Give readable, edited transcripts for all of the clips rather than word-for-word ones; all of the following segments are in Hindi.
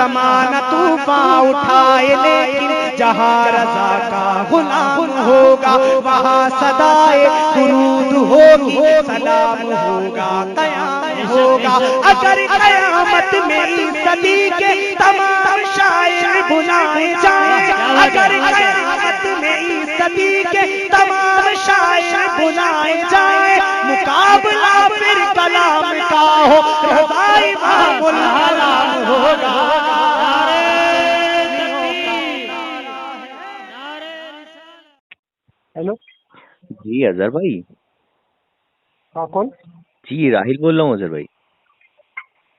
ज़माना तूफान उठाए, लेकिन जहाँ रज़ा का गुलाम होगा वहाँ सदाए दुरूद होगी, सलाम होगा, क़याम होगा। अगर क़यामत में इस सदी के तमाम शायर बुलाए जाए, अगर क़यामत में इस सदी के तमाम शायर बुलाए जाए, मुकाबला फिर कलाम का हो, रज़ा इमामुल कलाम होगा। हेलो जी अजहर भाई। हाँ कौन? जी राहिल बोल रहा हूँ अजहर भाई।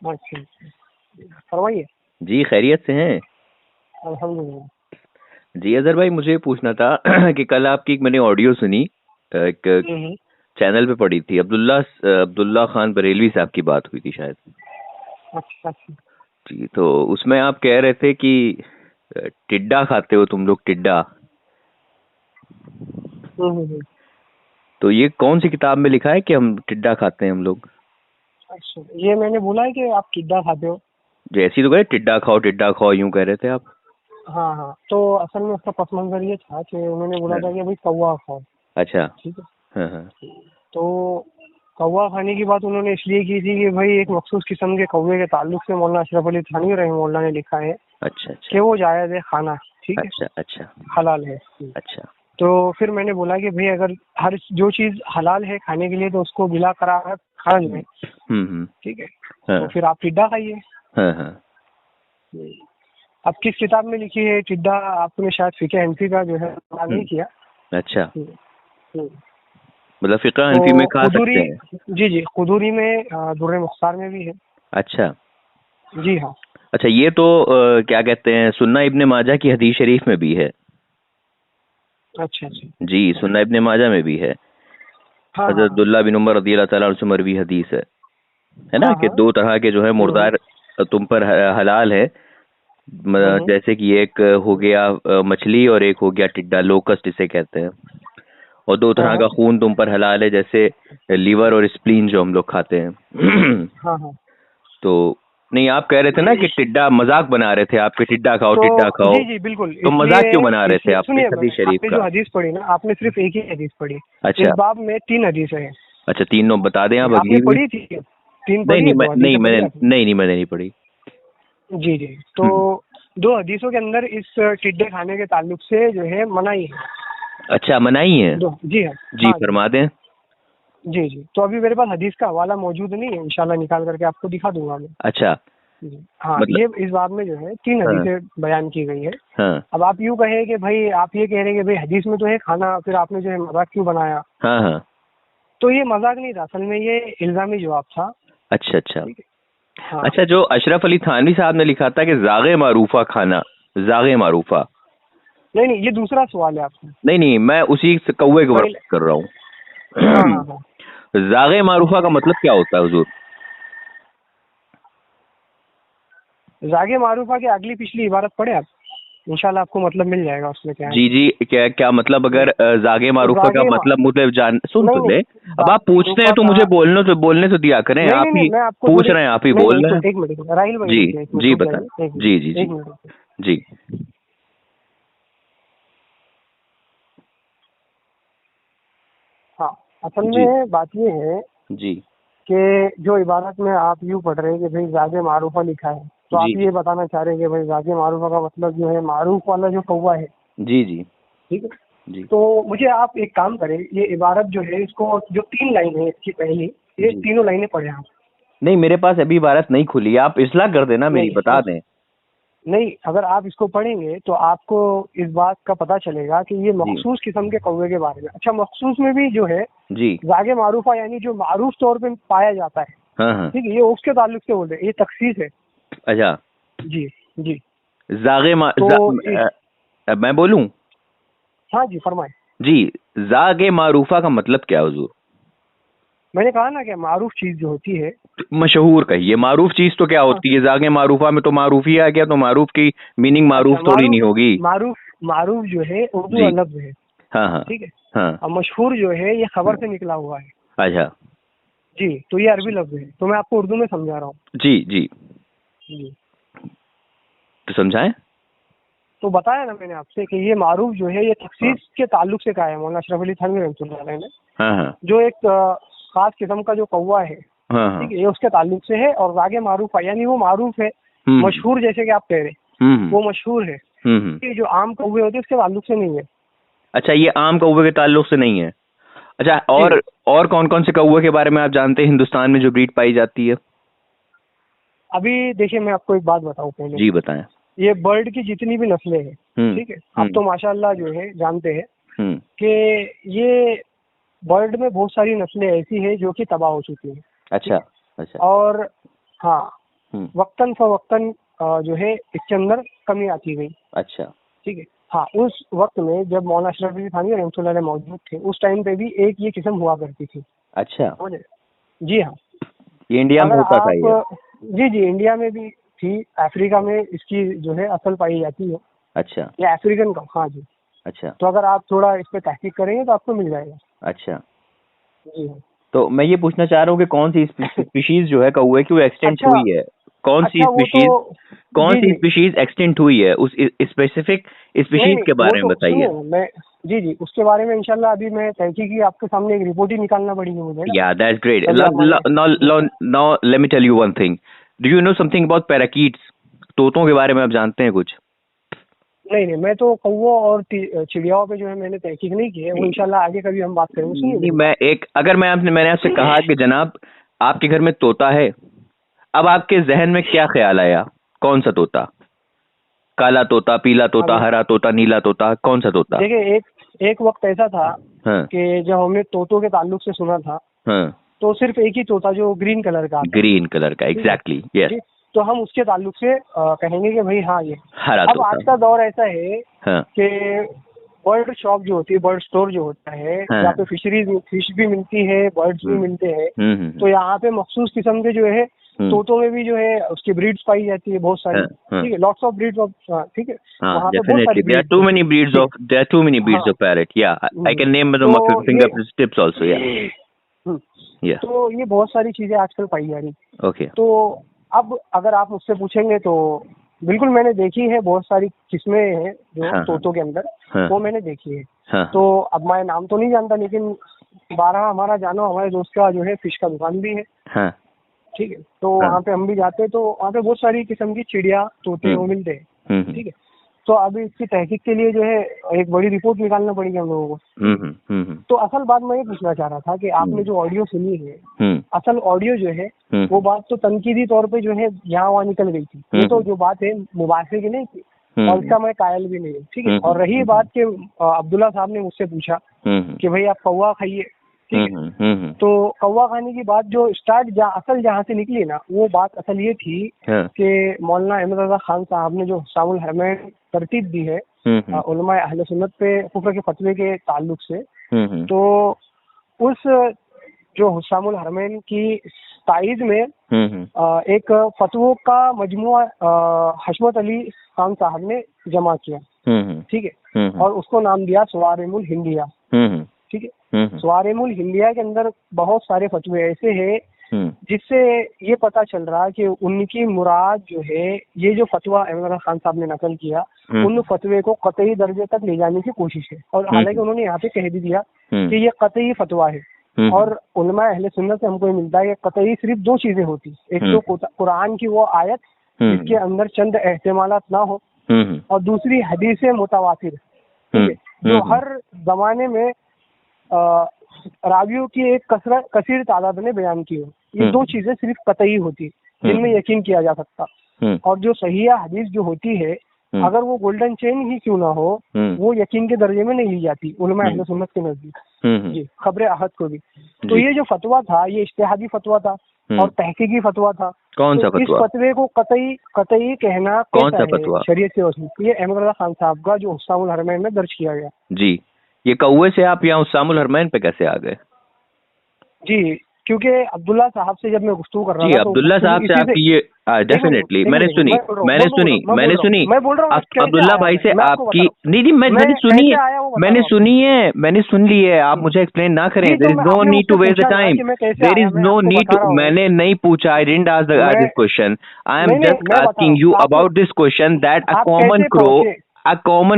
अच्छा फरमाइए। जी खैरियत से हैं? अल्हम्दुलिल्लाह। जी अजहर भाई मुझे पूछना था कि कल आपकी एक मैंने ऑडियो सुनी, एक चैनल पे पड़ी थी, अब्दुल्ला खान बरेलवी साहब की बात हुई थी शायद। अच्छा जी तो उसमें आप कह रहे थे कि टिड्डा खाते हो तुम लोग, टिड्डा। तो ये कौन सी किताब में लिखा है कि हम टिड्डा खाते हैं हम लोग? अच्छा, ये मैंने बोला है कि आप टिड्डा खाते हो। जैसी तो कहे टिड्डा खाओ यूं कह रहे थे आप। हाँ हाँ, तो असल में उसका पस मंजर ये था कि उन्होंने बोला था कि भाई कौवा खाओ। अच्छा। ठीक है। हाँ हाँ। तो कौवा खाने की बात उन्होंने इसलिए की थी कि भाई एक मखसूस किस्म के कौवे के ताल्लुक से मौलाना अशरफ अली थानवी रहमतुल्लाह ने लिखा है अच्छा अच्छा कि वो जायज़ है खाना। ठीक है। अच्छा अच्छा हलाल है। अच्छा। तो फिर मैंने बोला कि भाई अगर हर जो चीज हलाल है खाने के लिए तो उसको बिला करार खाना जाए। ठीक है। हाँ। तो फिर आप टिड्डा खाइए। हाँ हाँ। अब किस किताब में लिखी है टिड्डा, आपने शायद फिक़ह हनफी का जो है नहीं किया। अच्छा, तो मतलब फिक़ह हनफी में खा सकते हैं? जी खुदूरी में, दुर्र मुख्तार में भी है। अच्छा जी हाँ। अच्छा, ये तो क्या कहते हैं, सुन्ना इब्ने माजा की हदीस शरीफ में भी है। अच्छा अच्छा। जी सुन्ना इब्ने माजा में भी है। हाँ हज़रत अब्दुल्लाह बिन उमर रज़ियल्लाहु ताला अन्हु से मरवी हदीस है ना, हाँ कि हाँ। दो तरह के जो है मुर्दार तुम पर हलाल है, जैसे कि एक हो गया मछली और एक हो गया टिड्डा, लोकस्ट इसे कहते हैं। और दो तरह का खून तुम पर हलाल है, जैसे लीवर और स्प्लीन जो हम लोग खाते हैं। हाँ हाँ। तो नहीं, आप कह रहे थे ना कि टिड्डा, मजाक बना रहे थे आपके, टिड्डा खाओ टिड्डा खाओ। जी बिल्कुल। तो मजाक क्यों बना रहे थे आप सुनिए, इस हदीस शरीफ आपने का? जो हदीस पढ़ी ना, आपने सिर्फ एक ही हदीस पढ़ी। अच्छा। इस बाब में 3 हदीस है। अच्छा, 3 बता दें आप आपने अगली भी। पढ़ी थी? 3 नहीं पढ़ी नहीं, है, 2 हदीसें पढ़ी आपने? नहीं मैंने नहीं पढ़ी। जी जी। तो 2 हदीसों के अंदर इस टिड्डे खाने के ताल्लुक से जो है मनाही है। अच्छा, मनाही है? जी हाँ। जी फरमा दें। जी जी। तो अभी मेरे पास हदीस का हवाला मौजूद नहीं है, इंशाल्लाह निकाल करके आपको दिखा दूंगा मैं। अच्छा। हाँ मतलब ये इस बाब में जो है 3 हदीसें बयान की गई है। हाँ अब आप यूँ कहें कि भाई, आप ये कह रहे हैं कि भाई हदीस में तो है खाना, फिर आपने जो है मजाक क्यों बनाया? हाँ हाँ। तो ये मजाक नहीं था, असल में ये इल्जामी जवाब था। अच्छा अच्छा। ठीक है। हाँ। अच्छा, जो अशरफ अली थानवी साहब ने लिखा था कि जागे मारूफा खाना, जागे मारूफा। नहीं, ये दूसरा सवाल है आपका। नहीं, मैं उसी कौवे को बात कर रहा हाँ हूँ। हाँ हाँ। जागे मारूफा का मतलब क्या होता है हुजूर? जागे मारूफा की अगली पिछली इबारत पढ़े आप, इंशाल्लाह आपको मतलब मिल जाएगा उसमें क्या है। जी जी, क्या मतलब? अगर जागे मारूफा का मतलब मुझे सुन तो ले। अब आप पूछते हैं तो मुझे बोलने तो दिया करें। आप ही मैं आपको पूछ रहे हैं, आप ही बोल रहे हैं। एक मिनट राहिल भाई, जी जी बता। जी जी एक जी मिनट। जी। हाँ, असल में बात ये है जी कि जो इबारत में आप यूँ पढ़ रहे हैं कि भाई जागे मारूफा लिखा है, तो आप ये बताना चाह रहे हैं कि भाई जागे मारूफा का मतलब जो है मारूफ वाला जो कौवा है। जी जी। ठीक है जी। तो मुझे आप एक काम करें, ये इबारत जो है, इसको जो 3 लाइन है इसकी पहली, ये तीनों लाइनें पढ़े आप। नहीं, मेरे पास अभी इबारत नहीं खुली, आप इस्लाह कर देना मेरी, बता दें। नहीं, अगर आप इसको पढ़ेंगे तो आपको इस बात का पता चलेगा कि ये मखसूस किस्म के कौवे के बारे में। अच्छा, मखसूस में भी जो है जी जागे मारूफा यानी जो मारूफ तौर पे पाया जाता है। हाँ। ठीक है, ये उसके ताल्लुक से बोल रहे हैं, ये तखसीस है। अच्छा। जी जी। मैं बोलूं? हाँ जी फरमाए। जी, जागे मारूफा का मतलब क्या हुजूर? मैंने कहा ना कि मारूफ चीज जो होती है, मशहूर कहिए। मारूफ चीज तो क्या होती है? जागे मारूफा में तो मारूफ ही आ गया, तो मारूफ की मीनिंग मारूफ थोड़ी नहीं होगी। मारूफ जो है उर्दू लफ्ज है। हाँ। ठीक है। हाँ। और मशहूर जो है ये खबर से निकला हुआ है। अच्छा जी, तो ये अरबी लफ्ज है, तो मैं आपको उर्दू में समझा रहा हूँ। जी जी जी। तो समझाएं। तो बताया ना मैंने आपसे कि ये मारूफ जो है ये तखसीस के ताल्लुक से कहा है मौलाना अशरफ अली थानवी रहमतुल्लाह अलैह ने। हाँ हाँ जो एक खास किस्म का जो कौवा है, हाँ हाँ। ठीक है, ये उसके ताल्लुक से है। और रागे मारूफ है यानी वो मारूफ है, मशहूर, जैसे कि आप कह रहे हैं वो मशहूर है। ये जो आम कौवे होते हैं उसके ताल्लुक से नहीं है। अच्छा, ये आम कौवे के ताल्लुक से नहीं है। अच्छा, और कौन कौन से कौवे के बारे में आप जानते हैं हिंदुस्तान में जो ब्रीड पाई जाती है? अभी देखिए मैं आपको एक बात बताऊं पहले। जी बताएं। ये बर्ड की जितनी भी नस्लें हैं, ठीक है, अब तो माशाल्लाह जो है जानते हैं कि ये बर्ड में बहुत सारी नस्लें ऐसी है जो कि तबाह हो चुकी हैं। अच्छा अच्छा। और हाँ, वक्तन फवक्तन जो है इसके अंदर कमी आती गई। अच्छा, ठीक है। हाँ, उस वक्त में जब मौलाना अशरफ अली थानवी रहमतुल्लाह अलैह मौजूद थे, उस टाइम पे भी एक ये किस्म हुआ करती थी। अच्छा, जी हाँ, ये इंडिया में होता था ये? जी जी, इंडिया में भी थी, अफ्रीका में इसकी जो है असल पाई जाती है। अच्छा, ये अफ्रीकन का, हाँ जी। अच्छा, तो अगर आप थोड़ा इस पे तहकीक करेंगे तो आपको मिल जाएगा। अच्छा, जी हाँ। तो मैं ये पूछना चाह रहा हूँ कि कौन सी स्पीशीज जो है कौवे की वो एक्सटेंट हुई है? कौन सी स्पीशीज एक्सटेंट हुई है उस स्पेसिफिक स्पीशीज के बारे में बताइए। मैं जी उसके बारे में इंशाल्लाह अभी मैं तहकीकी आपके सामने एक रिपोर्ट ही निकालना पड़ेगी मुझे। Yeah that's great. Now let me tell you one thing. Do you know something about parakeets? तोतों के बारे में आप जानते हैं कुछ? नहीं, मैं तो कौवों और चिड़ियाओं पे जो है मैंने तहकीक नहीं की है, वो इंशाल्लाह आगे कभी हम बात करेंगे। मैंने आपसे कहा कि जनाब आपके घर में तोता है, अब आपके जहन में क्या ख्याल आया? कौन सा तोता? काला तोता, पीला तोता, हरा तोता, नीला तोता, कौन सा तोता? देखिए एक वक्त ऐसा था कि जब हमने तोतों के ताल्लुक से सुना था, तो सिर्फ एक ही तोता जो ग्रीन कलर का, एग्जैक्टली, यस। तो हम उसके ताल्लुक से कहेंगे कि भाई हाँ ये हरा अब तोता। आज का दौर ऐसा है कि बर्ड शॉप जो होती है, बर्ड स्टोर जो होता है, यहाँ पे फिश भी मिलती है, बर्ड्स भी मिलते हैं। तो यहाँ पे मखसूस किस्म के जो है तोतों में भी जो है उसकी ब्रीड्स पाई जाती है बहुत सारी। ठीक है, लॉट्स ऑफ ब्रीड्स ऑफ, ठीक है, वहाँ पे बहुत सारी there are too many breeds of parrot. Yeah, I can name them off your fingertips also. Yeah. तो ये बहुत सारी चीजें आजकल पाई जा रही। ओके। तो अब अगर आप मुझसे पूछेंगे तो बिल्कुल मैंने देखी है, बहुत सारी किस्में हैं जो तोतों के अंदर, वो मैंने देखी है। तो अब मैं नाम तो नहीं जानता, लेकिन 12 हमारा जानो हमारे दोस्त का जो है फिश का दुकान भी है। ठीक है, तो वहाँ पे हम भी जाते हैं, तो वहाँ पे बहुत सारी किस्म की चिड़िया, तोते वो मिलते हैं। ठीक है, तो अभी इसकी तहकीक के लिए जो है एक बड़ी रिपोर्ट निकालना पड़ेगी हम लोगों को। तो असल बात मैं ये पूछना चाह रहा था कि आपने जो ऑडियो सुनी है, असल ऑडियो जो है वो बात तो तनकीदी तौर पे जो है यहाँ वहाँ निकल गई थी। ये तो जो बात है मुबासे की नहीं थी और इसका मैं कायल भी नहीं हूँ। ठीक है, और रही बात के अब्दुल्ला साहब ने मुझसे पूछा कि भाई आप कौवा खाइए, ठीक है, तो कौवा खाने की बात जो स्टार्ट असल जहाँ से निकली ना, वो बात असल ये थी कि मौलाना अहमद रजा खान साहब ने जो हुस्सामुल हरमैन तरतीब दी है उलमा अहले सुन्नत पे कुफ्र के फतवे के ताल्लुक से, तो उस जो हुस्सामुल हरमैन की ताईद में एक फतवों का मजमुआ हशमत अली खान साहब ने जमा किया। ठीक है, और उसको नाम दिया सवारिमुल हिंदिया। ठीक है, सवारिमुल हिंदिया के अंदर बहुत सारे फतवे ऐसे हैं जिससे ये पता चल रहा है कि उनकी मुराद जो है ये जो फतवा अहमद खान साहब ने नकल किया, उन फतवे को कतई दर्जे तक ले जाने की कोशिश है। और हालांकि उन्होंने यहाँ पे कह भी दिया कि ये कतई फतवा है। और उलमा अहले सुन्नत से हमको मिलता है कि कतई सिर्फ दो चीजें होती, एक तो कुरान की वो आयत जिसके अंदर चंद एहतिमालात ना हो, और दूसरी हदीस मुतवातिर, जो हर जमाने में रावियों की एक कसीर तादाद ने बयान की हो। ये दो चीजें सिर्फ कतई होती जिनमें यकीन किया जा सकता। और जो सहीह हदीस जो होती है, अगर वो गोल्डन चेन ही क्यों ना हो, वो यकीन के दर्जे में नहीं ली जाती उलमा अहले सुन्नत के नजदीक, जी, खबरे अहद को भी। तो ये जो फतवा था ये इज्तिहादी फतवा था और तहकीकी फतवा था। कौन सा फतवा? इस फतवे को कतई कहना कौन सा फतवा? शरीयत से वसूल, ये अहमद रजा खान साहब का जो हुस्सामुल हरमैन में दर्ज किया गया। जी, ये कौवे से आप यहाँ हुस्सामुल हरमैन पे कैसे आ गए? जी, क्योंकि अब्दुल्ला साहब से जब मैं गुफ्तगू कर रहा जी, था अब्दुल्ला साहब से आपकी ये डेफिनेटली मैंने सुनी अब्दुल्ला भाई से आपकी नहीं मैंने सुन ली है। आप मुझे एक्सप्लेन ना करें। There is no need to waste the time. There is no need to. मैंने नहीं पूछा। I didn't ask this question. I am just asking you about this question that a common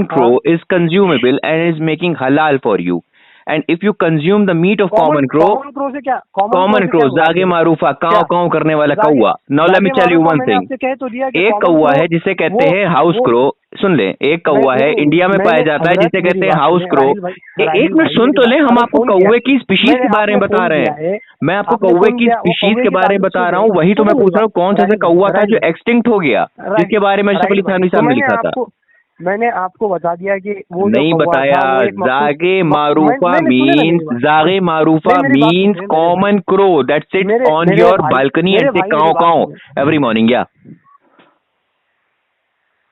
crow is consumable and is making halal for you. And if you consume the meat of common crow से क्या? common crow जागे मारूफा काव काव करने वाला कौवा। Now let me tell you one thing. एक कौवा है जिसे कहते हैं हाउस क्रो। सुन ले, एक कौवा है इंडिया में पाया जाता है जिसे कहते हैं हाउस क्रो। एक मिनट सुन तो ले, हम आपको कौवे की स्पीशीज के बारे में बता रहे हैं। मैं आपको कौवे की स्पीशीज के बारे में बता रहा हूँ। वही तो मैं पूछ रहा हूँ, कौन सा कौवा था जो एक्सटिंक्ट हो गया, जिसके बारे में अशरफ अली थानवी साहब ने लिखा था। मैंने आपको बता दिया कि वो नहीं बताया। जागे मारूफा means common crow that sits on your balcony and say caw caw every morning. या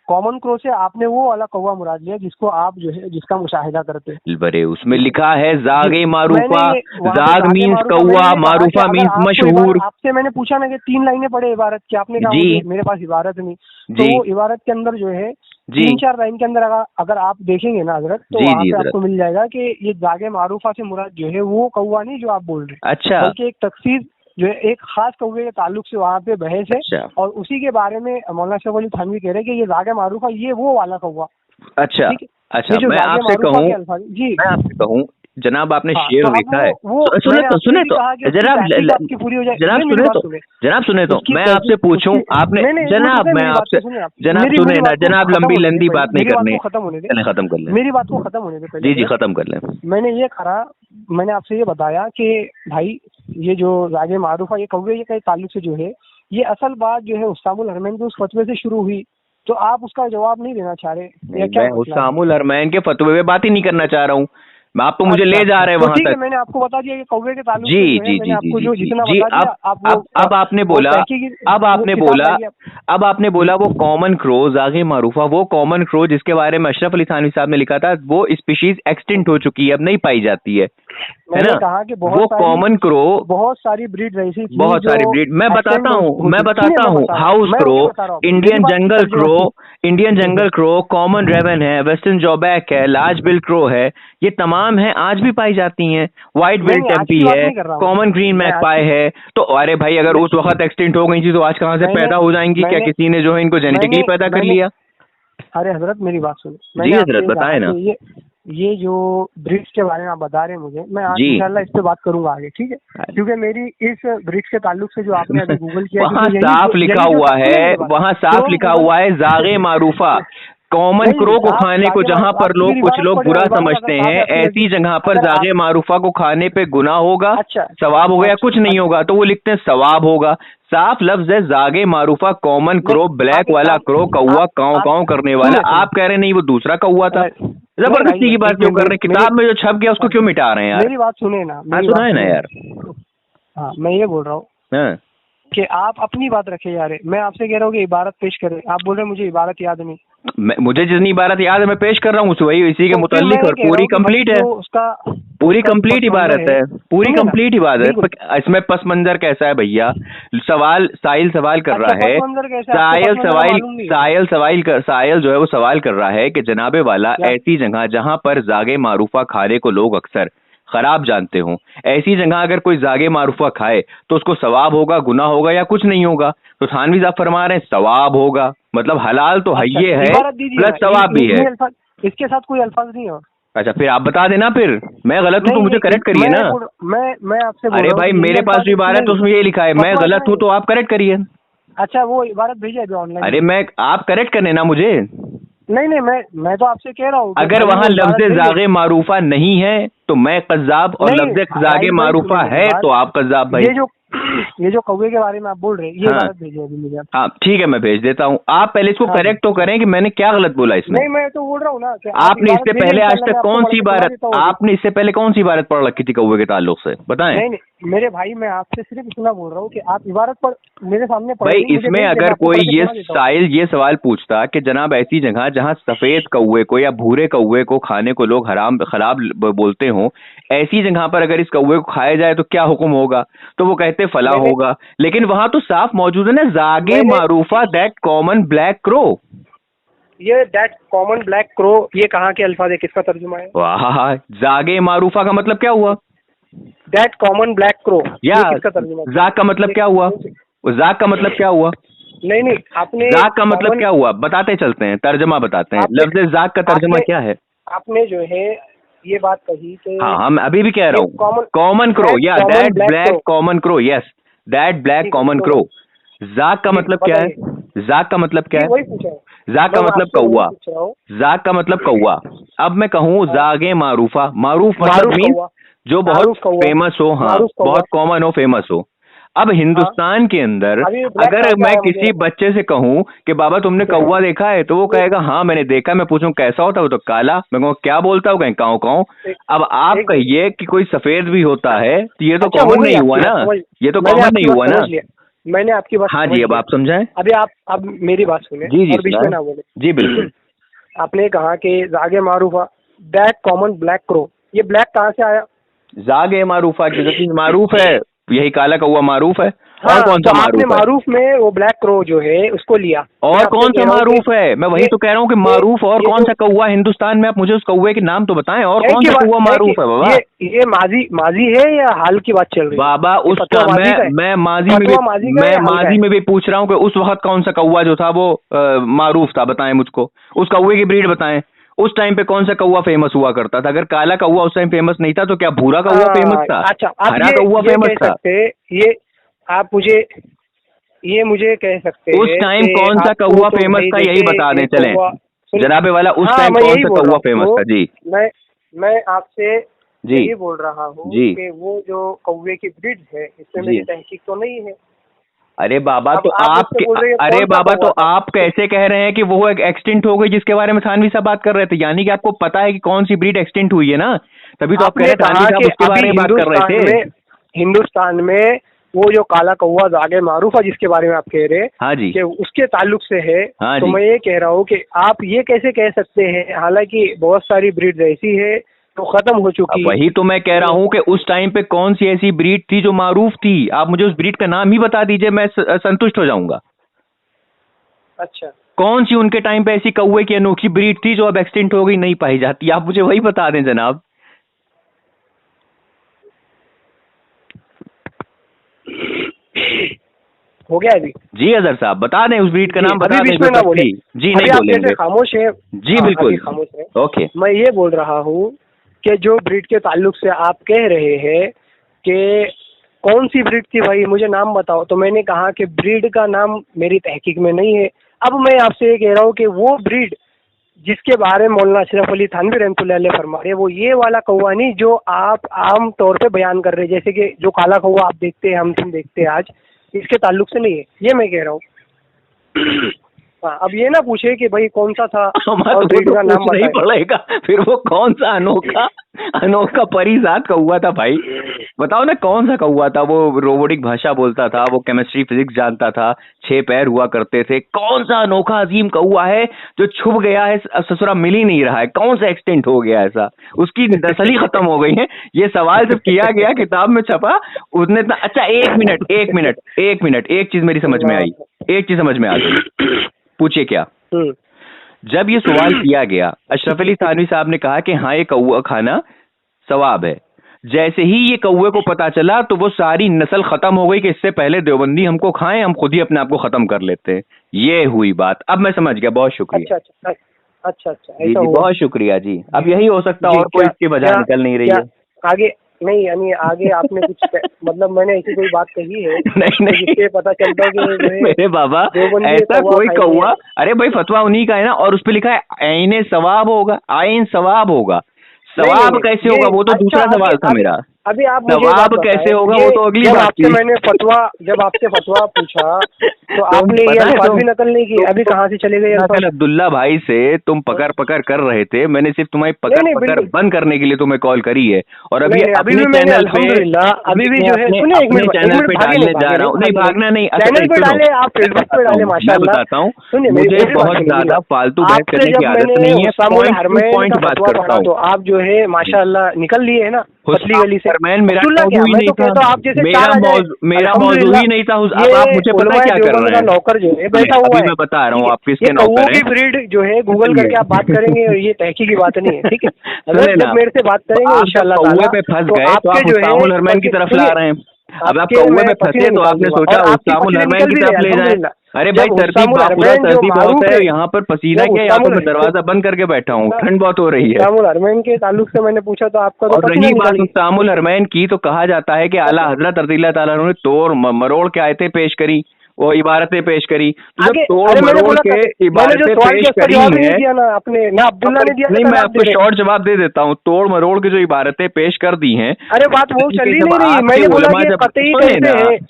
कॉमन क्रो से आपने वो वाला कौवा मुराद लिया जिसको आप जो है जिसका मुशाहिदा करते हैं। बरे उसमें लिखा है जागे मारूफा। जाग मीन्स कौवा, मारूफा मीन्स मशहूर। आपसे मैंने पूछा ना कि 3 लाइनें पढ़े इबारत की, आपने कहा मेरे पास इबारत नहीं। तो वो इबारत के अंदर जो है 3-4 लाइन के अंदर अगर आप देखेंगे ना हजरत, तो वहाँ पे आपको मिल जाएगा कि ये जागे मारूफा से मुराद जो है वो कौवा नहीं जो आप बोल रहे हैं। अच्छा। बल्कि एक तफसीर जो है एक खास कौवे के ताल्लुक से वहाँ पे बहस है। अच्छा। और उसी के बारे में मौलाना अशरफ अली थानवी कह रहे हैं कि ये जागे मारूफा ये वो वाला कौवा। अच्छा अच्छा, मैं आपसे कहूँ जनाब, आपने शेर लिखा है। सुने तो जनाब सुने तो मैं आपसे पूछूं। आपने जनाब सुने ना जनाब, लंबी लंबी बात नहीं करनी। खत्म कर लें मेरी बात को खत्म होने दे। जी खत्म कर लें। मैंने ये कहा, मैंने आपसे ये बताया कि भाई ये जो जागे मारूफा ये कौवे के ताल्लुक से जो है ये असल बात जो है उस्तामुल हरमैन के उस फतवे से शुरू हुई, तो आप उसका जवाब नहीं देना चाह रहे। मैं उस्तामुल हरमैन के फतवे में बात ही नहीं करना चाह रहा हूँ। आप तो मुझे ले जा रहे हैं वहां तक। मैंने आपको बता दिया कि कौवे के ताल्लुक जी। अब आपने बोला वो कॉमन क्रो जागे मारूफा, वो कॉमन क्रो जिसके बारे में अशरफ अली थानवी साहब ने लिखा था वो स्पीशीज एक्सटिंक्ट हो चुकी है, अब नहीं पाई जाती है। मैंने कहा कि वो कॉमन क्रो बहुत सारी ब्रीड ऐसी थी, बहुत सारी ब्रीड मैं बताता हूँ। हाउस क्रो, इंडियन जंगल क्रो, कॉमन रेवन है, वेस्टर्न जॉबैक है, लार्ज बिल क्रो है, ये तमाम है, आज भी पाई जाती हैं। व्हाइट बिल टेम्पी है, कॉमन ग्रीन मैगपाई है। तो अरे भाई अगर उस वक्त एक्सटिंक्ट हो गई थी तो आज कहाँ से पैदा हो जाएंगी? क्या किसी ने जो है इनको जेनेटिकली पैदा कर लिया? अरे हजरत मेरी बात सुनो। जी हजरत बताए ना। ये जो ब्रिड्स के बारे में आप बता रहे हैं मुझे, मैं आज इंशाल्लाह इस पे बात करूंगा आगे, ठीक है? क्योंकि मेरी इस ब्रिड्स के ताल्लुक से जो आपने अभी गूगल किया वहाँ साफ लिखा हुआ है जागे मारूफा। कॉमन क्रो को खाने को जहाँ पर कुछ लोग बुरा समझते हैं, ऐसी जगह पर जागे मारूफा को खाने पे गुनाह होगा, सवाब होगा या कुछ नहीं होगा, तो वो लिखते हैं सवाब होगा। साफ लफ्ज है जागे मारूफा, कॉमन क्रो, ब्लैक वाला क्रो, कौवा काव काव करने वाला। आप कह रहे नहीं वो दूसरा कौवा था। जबरदस्ती की बात क्यों कर रहे हैं? किताब में जो छप गया उसको क्यों मिटा रहे हैं यार? मेरी बात सुने ना। सुनाए ना यार। हाँ मैं ये बोल रहा हूँ कि आप अपनी बात रखे यार। मैं आपसे कह रहा हूँ कि इबारत पेश करें, आप बोल रहे हैं मुझे इबारत याद नहीं। मुझे जितनी इबारत याद है मैं पेश कर रहा हूँ वही इसी के मुताल्लिक, और पूरी कंप्लीट है, पूरी कंप्लीट इबारत है, पूरी कंप्लीट इबारत। इसमें पस मंजर कैसा है भैया? साहिल सवाल कर रहा है, साहिल जो है वो सवाल कर रहा है कि जनाबे वाला ऐसी जगह जहाँ पर जागे मारूफा खाने को लोग अक्सर खराब जानते हो, ऐसी जगह अगर कोई जागे मारूफा खाए तो उसको सवाब होगा, गुनाह होगा या कुछ नहीं होगा? तो थानवी साहब फरमा रहे हैं सवाब होगा, मतलब हलाल तो ये है प्लस सवाब भी है। इसके साथ कोई अल्फाज नहीं है। अच्छा फिर आप बता देना, फिर मैं गलत हूँ तो मुझे करेक्ट करिए ना। मैं आपसे अरे भाई मेरे पास जो इबारत उसमें ये लिखा है, मैं गलत हूँ तो आप करेक्ट करिए। अच्छा वो इबारत भेजिए अभी ऑनलाइन। अरे आप करेक्ट करने ना मुझे। नहीं मैं तो आपसे कह रहा हूँ अगर वहाँ लफ्ज जागे मारूफा नहीं है तो मैं कज़्ज़ाब, और लफ्ज जागे मारूफा है तो आप कज़्ज़ाब भाई। ये जो कौवे के बारे में आप बोल रहे हैं, ये इबारत भेजिए अभी मुझे आप। हाँ ठीक है, मैं भेज देता हूँ। आप पहले इसको करेक्ट तो करें कि मैंने क्या गलत बोला इसमें। नहीं, मैं तो बोल रहा हूँ ना कि आपने इससे पहले आज तक कौन सी इबारत, आपने इससे पहले कौन सी इबारत पढ़ रखी थी कौवे के ताल्लुक से, बताएं। नहीं मेरे भाई, मैं आपसे सिर्फ इतना बोल रहा हूँ कि आप इबारत पर मेरे सामने भाई इसमें अगर कोई ये सवाल पूछता कि जनाब ऐसी जगह जहाँ सफेद कौवे को या भूरे कौवे को खाने को लोग हराम खराब बोलते हो, ऐसी जगह पर अगर इस कौवे को खाया जाए तो क्या हुक्म होगा, तो वो कहते फला होगा। लेकिन वहां तो साफ मौजूद है ना, जागे Marufa that common black crow. ये दैट कॉमन ब्लैक क्रो, ये कहाँ के अल्फाज है, किसका तर्जुमा है? वाह, जागे मारूफा का मतलब क्या हुआ? दैट कॉमन ब्लैक क्रो, या किसका तर्जुमा? जाग का मतलब क्या हुआ? जाग का मतलब क्या हुआ? नहीं आपने जाग का मतलब क्या हुआ बताते चलते हैं, तर्जमा बताते हैं। लफ्ज जाग का तर्जमा क्या है? आपने जो है ये बात कही कि हाँ, हम अभी भी कह रहा हूँ कॉमन क्रो, या that black common crow, yes that black common crow. जाग का मतलब क्या है? जाग का मतलब क्या है? जाग का मतलब कौवा, जाग का मतलब कौवा। अब मैं कहूँ जागे मारूफा, मारूफ मतलब मीन जो बहुत फेमस हो, हाँ बहुत कॉमन हो, फेमस हो। अब हिंदुस्तान के अंदर अगर मैं किसी बच्चे से कहूँ कि बाबा तुमने कौवा देखा है, तो वो कहेगा हाँ मैंने देखा। मैं पूछूं कैसा होता है, वो तो काला। मैं कहूँ क्या बोलता हूँ, कहीं काऊ काऊ। अब आप कहिए कि कोई सफेद भी होता है, तो ये तो कॉमन नहीं हुआ ना, ये तो कॉमन नहीं हुआ ना। मैंने आपकी बात, हाँ जी, अब आप समझाएं। अभी आप अब मेरी बात सुने और बीच में ना बोले। जी बिल्कुल। आपने कहा कि जागे Marufa that common black crow, ये ब्लैक कहाँ से आया? जागे मारूफा की जो चीज मारूफ है, यही काला कौवा मारूफ है। और कौन सा मारूफ है? मारूफ में वो ब्लैक क्रो जो है उसको लिया। और कौन सा मारूफ है? मैं वही तो कह रहा हूँ कि मारूफ और कौन सा कौवा हिंदुस्तान में, आप मुझे उस कौवे के नाम तो बताएं। और कौन सा कौवा मारूफ है बाबा? ये माजी है या हाल की बात चल रही है बाबा? मैं माजी में भी पूछ रहा हूँ कि उस वक्त कौन सा कौवा जो था वो मारूफ था, बताएं मुझको। उस कौवे की ब्रीड बताएं। उस टाइम पे कौन सा कौवा फेमस हुआ करता था? अगर काला कौवा उस टाइम फेमस नहीं था, तो क्या भूरा कौवा फेमस था? अच्छा, हरा कौवा फेमस था? ये आप मुझे कह सकते उस टाइम कौन सा कौवा फेमस था, यही बता दें चलें जनाबे वाला। उस टाइम कौन सा कौवा फेमस था? जी मैं आपसे यही बोल रहा हूँ कि वो जो कौवे की ब्रीड है, इसमें मेरी तहकीक तो नहीं है। अरे बाबा तो आप कैसे कह रहे हैं कि वो एक एक्सटिंक्ट हो गई, जिसके बारे में थानवी साहब बात कर रहे थे? यानी कि आपको पता है कि कौन सी ब्रीड एक्सटिंक्ट हुई है ना, तभी तो आप कह रहे थे थानवी साहब उसके बारे में बात कर रहे थे। हिंदुस्तान में वो जो काला कौवा जागे मारूफ है जिसके बारे में आप कह रहे हैं, हाँ जी, कि उसके ताल्लुक से है। हाँ तो मैं ये कह रहा हूँ कि आप ये कैसे कह सकते हैं, हालांकि बहुत सारी ब्रीड ऐसी है तो खत्म हो चुकी है। वही तो मैं कह रहा हूँ कि उस टाइम पे कौन सी ऐसी ब्रीड थी जो मारूफ थी? आप मुझे उस ब्रीड का नाम ही बता दीजिए, मैं संतुष्ट हो जाऊंगा। अच्छा, कौन सी उनके टाइम पे ऐसी कौवे की अनोखी ब्रीड थी जो अब एक्सटिंक्ट हो गई, नहीं पाई जाती? आप मुझे वही बता दें जनाब। हो गया अभी? जी अजहर साहब बता दें, उस ब्रीड का नाम बता दें। जी नहीं बोलेंगे। खामोश है? जी बिल्कुल खामोश है। ओके। मैं ये बोल रहा हूँ कि जो ब्रीड के ताल्लुक से आप कह रहे हैं कि कौन सी ब्रीड थी भाई, मुझे नाम बताओ। तो मैंने कहा कि ब्रीड का नाम मेरी तहकीक में नहीं है। अब मैं आपसे ये कह रहा हूँ कि वो ब्रीड जिसके बारे में मौलाना अशरफ अली थानवी रहमतुल्लाह अलैह फरमा रहे हैं, वो ये वाला कौवा नहीं जो आप आम तौर पे बयान कर रहे हैं, जैसे कि जो काला कौवा आप देखते हैं, हम तुम देखते हैं आज, इसके ताल्लुक से नहीं है, ये मैं कह रहा हूँ। हाँ, अब ये ना पूछे कि भाई कौन सा था और ब्रीड का नाम नहीं पड़ेगा, फिर वो कौन सा अनोखा परिजात कौवा था भाई, बताओ ना कौन सा कौवा था? वो रोबोटिक भाषा बोलता था, वो केमिस्ट्री फिजिक्स जानता था, 6 पैर हुआ करते थे। कौन सा अनोखा अजीम कौवा है जो छुप गया है, ससुरा मिल ही नहीं रहा है? कौन सा एक्सटेंट हो गया ऐसा, उसकी नस्ल ही खत्म हो गई है? ये सवाल जब किया गया, किताब में छपा, उसने अच्छा एक मिनट एक चीज मेरी समझ में आई, एक चीज समझ में आ गई। पूछिए क्या? जब ये सवाल किया गया, अशरफ अली थानवी साहब ने कहा कि हाँ ये कौवा खाना सवाब है। जैसे ही ये कौवे को पता चला तो वो सारी नस्ल खत्म हो गई कि इससे पहले देवबंदी हमको खाएं, हम खुद ही अपने आप को खत्म कर लेते हैं। ये हुई बात। अब मैं समझ गया, बहुत शुक्रिया। अच्छा जी बहुत शुक्रिया जी। अब यही हो सकता है, और कोई इसकी वजह निकल नहीं रही है आगे। नहीं यानी आगे आपने कुछ मतलब मैंने ऐसी कोई बात कही है नहीं पता चलता है कि मेरे बाबा ऐसा कोई कौवा, अरे भाई फतवा उन्हीं का है ना, और उस पे लिखा है आईने सवाब होगा, आइन सवाब होगा। सवाब कैसे होगा, वो तो दूसरा सवाल था मेरा। अभी आप मुझे जवाब कैसे होगा वो तो अगली बात थी। जब आपसे फतवा पूछा तो आपने ये अल्फाज भी नकल नहीं की। अभी कहाँ से चले गए? अब्दुल्ला भाई से तुम पकड़ पकड़ कर रहे थे, मैंने सिर्फ तुम्हारी पकड़ बंद करने के लिए तुम्हें कॉल करी है। और अभी अभी भी मैंने अल्हम्दुलिल्लाह अभी भी जो है सुनिए एक मिनट चैनल पे डालने जा रहा हूँ। नहीं भागना नहीं, चैनल पे डाले, आप फेसबुक पे डाले, माशाल्लाह। बताता हूँ, मुझे बहुत ज्यादा फालतू बहस करने की आदत नहीं है। पॉइंट बात करता हूँ। तो आप जो है माशाल्लाह निकल लिए है ना पतली गली से। मेरा मौजू ही नहीं था, मेरा मौजू ही नहीं था। अब आप मुझे पता क्या कर रहे हैं? नौकर जो है बैठा हुआ है, मैं बता रहा हूँ आप किसके नौकर हैं। ब्रीड जो है गूगल करके आप बात करेंगे, ये तहकी की बात नहीं है, ठीक है? अगर जब मेरे से बात करेंगे इंशाल्लाह कौवे पे फंस गए तो आप हुस्सामुल हरमैन की तरफ ला रहे हैं। अब आप कौवे पे फंसे तो आपने सोचा हुस्सामुल हरमैन की तरफ ले जाए। अरे भाई तरतीब बहुत है यहाँ पर, पसीना क्या, यहाँ पर मैं दरवाजा बंद करके बैठा हूँ, ठंड बहुत हो रही है। हुस्सामुल हरमैन के ताल्लुक से मैंने पूछा तो आपका और रही बात हुस्सामुल हरमैन की, तो कहा जाता है कि आला हजरत रज़ियल्लाहु ताला ने तोड़ मरोड़ के आयतें पेश करी, वो इबारतें पेश करी। तोड़ मरोड़ के इबारतें पेश करी है आपने ना अब्दुल्ला ने दिया। नहीं, मैं आपको शॉर्ट जवाब दे देता हूँ। तोड़ मरोड़ के जो इबारतें पेश कर दी हैं, अरे बात वो चल ही नहीं रही। मैंने बोला कि कतई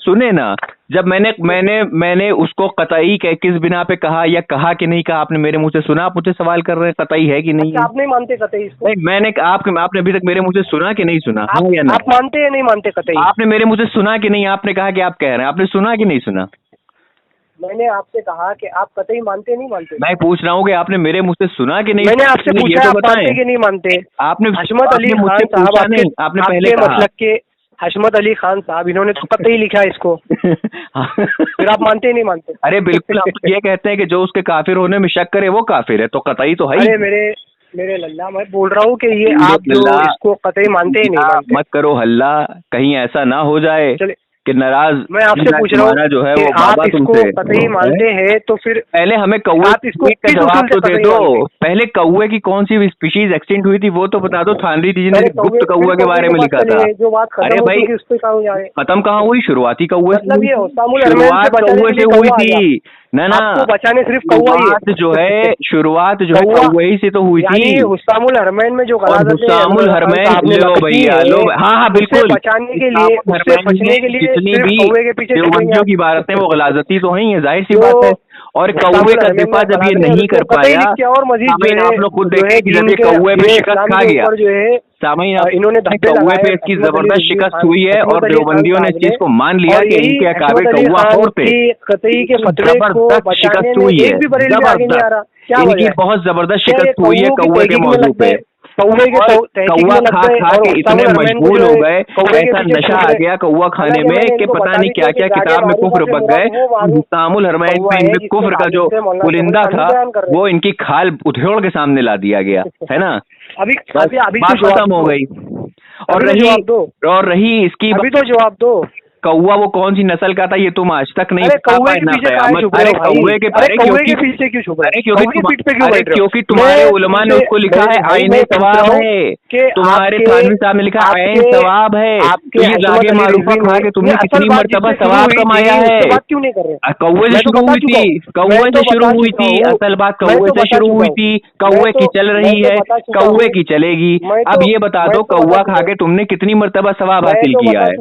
सुने ना, जब मैंने उसको कतई किस बिना पे कहा या कहा कि नहीं कहा, आपने मेरे मुंह से सुना? आप मुझे सवाल कर रहे हैं कतई है कि नहीं? आप नहीं मानते कतई इसको? नहीं, मैंने आपने अभी तक मेरे मुंह से सुना कि नहीं सुना? हाँ या नहीं? आप मानते या नहीं मानते कतई? आपने मेरे मुंह से सुना कि नहीं? आपने कहा कि आप कह रहे हैं, आपने सुना कि नहीं सुना? मैंने आपसे कहा कि आप कतई मानते नहीं मानते? मैं पूछ रहा हूँ कि आपने मेरे मुंह से सुना कि नहीं? मैंने आपसे पूछा आप मानते कि नहीं मानते? आपने हशमत अली खान साहब आपने पहले मतलब के हशमत अली खान साहब, इन्होंने तो कतई लिखा है इसको। फिर आप मानते ही नहीं मानते? अरे बिल्कुल, आप ये कहते हैं कि जो उसके काफिर होने में शक करे वो काफिर है, तो कतई तो है ही। अरे मेरे लल्ला, मैं बोल रहा हूँ कि ये आप जो इसको कतई मानते ही नहीं मानते। मत करो हल्ला, कहीं ऐसा ना हो जाए कि नाराज। मैं आपसे पूछ रहा हूँ जो है वो आप इसको कतई मानते हैं तो फिर पहले हमें कौवे का जवाब तो दे दो। पहले कौवे की कौन सी स्पीशीज एक्सटिंक्ट हुई थी वो तो बता दो। थानवी जी ने गुप्त कौवे के बारे में लिखा था। अरे भाई खत्म कहाँ हुई? शुरुआती कौवे शुरुआत कौवे से हुई थी ना। बचाने सिर्फ कौवा जो है शुरुआत जो है कौवे ही से तो हुई थी। हुस्सामुल हरमैन में जो हुस्सामुल हरमैन लो भैया लो, हाँ बिल्कुल, बचाने के लिए, उससे बचने के लिए जितनी भी देवबंदियों की बातें वो गलाजती तो हैं, ये जाहिर सी बात है। और कौवे का दिफा जब ये नहीं कर पाया, और मजीद आप लोग खुद देखें कि जब ये कौवे पे शिकस्त खा गया, इन्होंने कौवे पे इसकी जबरदस्त शिकस्त हुई है और देवबंदियों ने इस चीज को मान लिया कि इनके अकाबे कौवा खोर थे। जबरदस्त शिकस्त हुई है, इनकी बहुत जबरदस्त शिकस्त हुई है कौवे के मौजू पे। कौवा खा के इतने मजबूर हो गए, ऐसा नशा आ गया कौवा खाने में कि पता नहीं क्या क्या किताब में कुफ्र बक गए। हुस्सामुल हरमैन में इनमें कुफ्र का जो पुलिंदा था वो इनकी खाल उधेड़ के सामने ला दिया गया है ना। अभी बात खत्म हो गई। और रही इसकी, अभी तो जवाब दो। कौवा वो कौन सी नस्ल का था ये तुम आज तक नहीं? अरे कौवे के पीछे क्यों छुप रहे? क्योंकि तुम्हारे उलमा ने उसको लिखा है आईने सवाब है, तुम्हारे थानवी साहब ने लिखा आईन सवाब है। तो ये जागे मारूफा खा के तुमने कितनी मर्तबा सवाब कमाया है। कौवे से शुरू हुई थी, कौवे से शुरू हुई थी, असल बात कौवे से शुरू हुई थी। कौवे की चल रही है, कौवे की चलेगी। अब ये बता दो कौवा खा के तुमने कितनी मर्तबा सवाब हासिल किया है?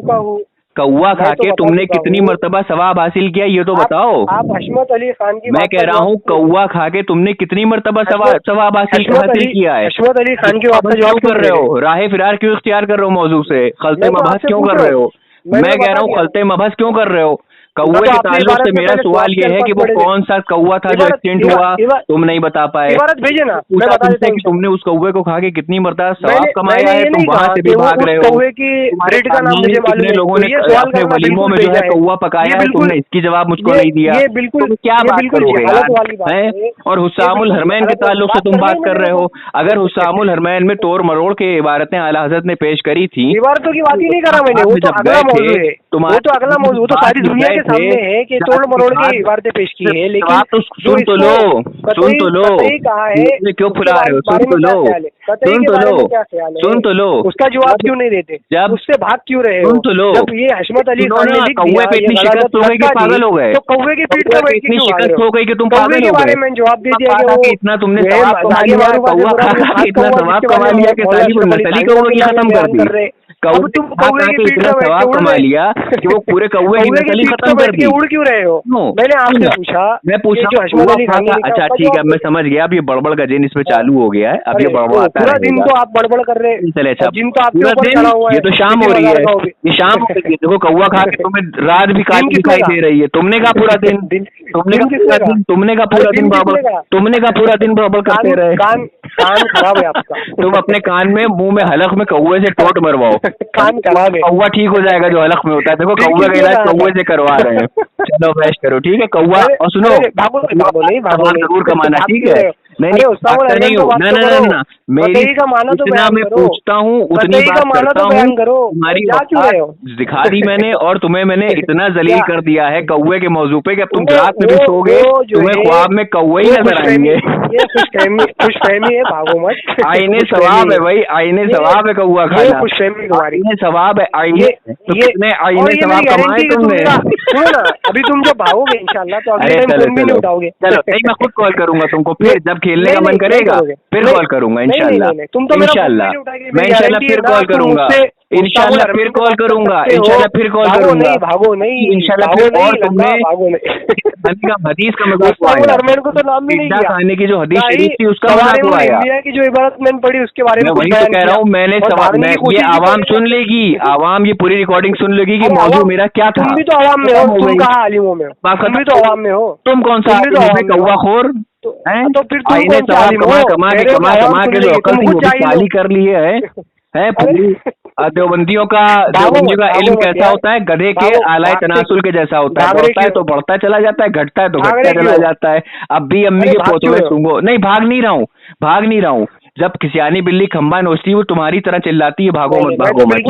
कौवा खा के तुमने कितनी मर्तबा सवाब हासिल किया ये तो बताओ। आप हशमत अली खान की मैं कह रहा हूँ कौवा खा के तुमने कितनी मर्तबा सवाब हासिल किया है? हशमत अली खान की बात क्यों कर रहे हो? राह फिरार क्यों इख्तियार कर रहे हो? मौजू से खलते मबहस क्यों कर रहे हो? मैं कह रहा हूँ खलते मबहस क्यों कर रहे हो? कौवे के ताल्लुक से मेरा सवाल ये है कि वो कौन सा कौवा था जो एक्सटेंट हुआ, तुम नहीं बता पाए। भेजे ना, पूछा तुमसे कि तुमने उस कौवे को खा के कितनी मर्तबा सवाब कमाया है, तुम वहाँ से भी भाग रहे हो। कौवे की ब्रीड का नाम मुझे मालूम है। लोगों ने अपने वलीमों में जो है कौवा पकाया है, तुमने इसकी जवाब मुझको नहीं दिया। ये बिल्कुल क्या बात करोगे यार? और हुस्सामुल हरमैन के ताल्लुक से तुम बात कर रहे हो। अगर हुस्सामुल हरमैन में तोड़ मरोड़ के इबारतें आला हज़रत ने पेश करी थी, इबारतों की बात ही नहीं करा मैंने, वो तो अगला मौजू है। वो तो अगला मौजू, वो तो सारी दुनिया के सामने है कि तोड़ मरोड़ की इबारतें पेश की है। लेकिन सुन तो लो, कहा है क्यों फुला रहे हो? सुन तो लो, उसका जवाब क्यों नहीं देते? जब उससे भाग क्यों रहे हो? सुन तो लो, जब ये हशमत अली खान ने लिख कौवे पे इतनी शिकस्त हो गई कि पागल हो गए। तो कौवे की पीठ पर इतनी शिकस्त हो गई कि तुम पागल हो गए। बारे में जवाब दे दिया कि इतना तुमने सवाब कमा लिया, कौवा खा के इतना सवाब कमा लिया कि सारी नस्ल ही कौवे की खत्म कर दी। कौवे तुम खा कौवे की के पीठ इतना पे बैठ के सवाब उड़ कमा रहे लिया कि वो पूरे कौवे की नस्ल ही खत्म कर दी। उड़ क्यों रहे हो? मैंने आपसे पूछा, मैं पूछा जो हशमत अली खान ने लिखा, अच्छा उसका ठीक है, जवाब मैं समझ गया। अब ये बड़बड़ का जिन इसमें चालू हो गया है, अब ये अरे, बड़बड़ आता पूरा दिन रहेगा। तो आप बड़बड़ कर रहे हैं। चले अच्छा, जिन तो आपके पूरा ऊपर दिन चढ़ा हुआ है। ये तो शाम हो रही है, किसी बाजार का ये शाम हो रही है। देखो कौवा खा के तुम्हें रात भी काली किसने दिखाई कहा? दे रही है। तुमने कहा पूरा दिन, तुमने कहा पूरा दिन, तुमने कहा पूरा दिन बड़बड़, तुमने कहा पूरा दिन बड़बड़ करते रहे। कान खराब है आपका। तुम अपने कान में, मुंह में हलक में कौवे से टोट मरवाओ, कान खराब है। कौवा ठीक हो जाएगा जो हलक में होता है। देखो कौवे का इलाज कौवे से करवा रहे हैं। चलो बहस करो, ठीक है कौवा। और सुनो, भागो नहीं जरूर कमाना, ठीक है। नहीं नहीं हो, ना ना ना ना, मेरी जितना मैं पूछता हूँ उतनी बात करता हूँ। तुम्हारी दिखा दी मैंने, और तुम्हें मैंने इतना जलील कर दिया है कौवे के मौजू पे कि अब तुम रात में भी सोओगे, तुम्हें ख्वाब में कौवे ही नजर आएंगे। खुशफहमी है, भागो मत। आईने सवाब है भाई, आईने सवाब है कौवा खाना, खुशफहमी तुम्हारी, आईने सवाब है। आईने आईने सवाब कमाए तुमने। सुनो ना, अभी तुम जब भागोगे इंशाल्लाह तो अगले टाइम फोन भी नहीं उठाओगे। चलो नहीं, मैं खुद कॉल करूंगा तुमको, फिर जब खेलने का मन करेगा फिर कॉल करूंगा इंशाल्लाह। इंशाल्लाह मैं इंशाल्लाह फिर कॉल करूंगा, इंशाल्लाह फिर कॉल करूंगा, इंशाल्लाह फिर कॉल करूंगा। भागो नहीं, इंशाल्लाह फिर। और तुमने हदीस का मजाक उड़ाया, को तो नाम भी नहीं किया। खाने की जो हदीस शरीफ थी उसका मजाक उड़ाया। इंडिया की जो इबारत मैंने पढ़ी उसके बारे में वही तो कह रहा हूँ। मैंने ये आवाम सुन लेगी, आवाम ये पूरी रिकॉर्डिंग सुन लेगी कि मौजूद मेरा क्या था। तुम भी तो आवाम में हो, तुम कहाँ आलिमों में हो? तुम भी तो आवाम में हो। तुम कौन सा कौवा खोर हैं? तो फिर आईने सवाब कमा के जो अकल थी वो भी काली कर लिए है पूरी। देवबंदियों का इल्म कैसा होता है? गधे के आलाए तनासुल के जैसा होता है, बढ़ता है तो बढ़ता चला जाता है, घटता है तो घटता चला जाता है। अब भी अम्मी के पोतों सूंघो। नहीं, भाग नहीं रहा हूँ। जब किसियानी बिल्ली खंबा नोचती है वो तुम्हारी तरह चिल्लाती है, भागो मत भागो मत।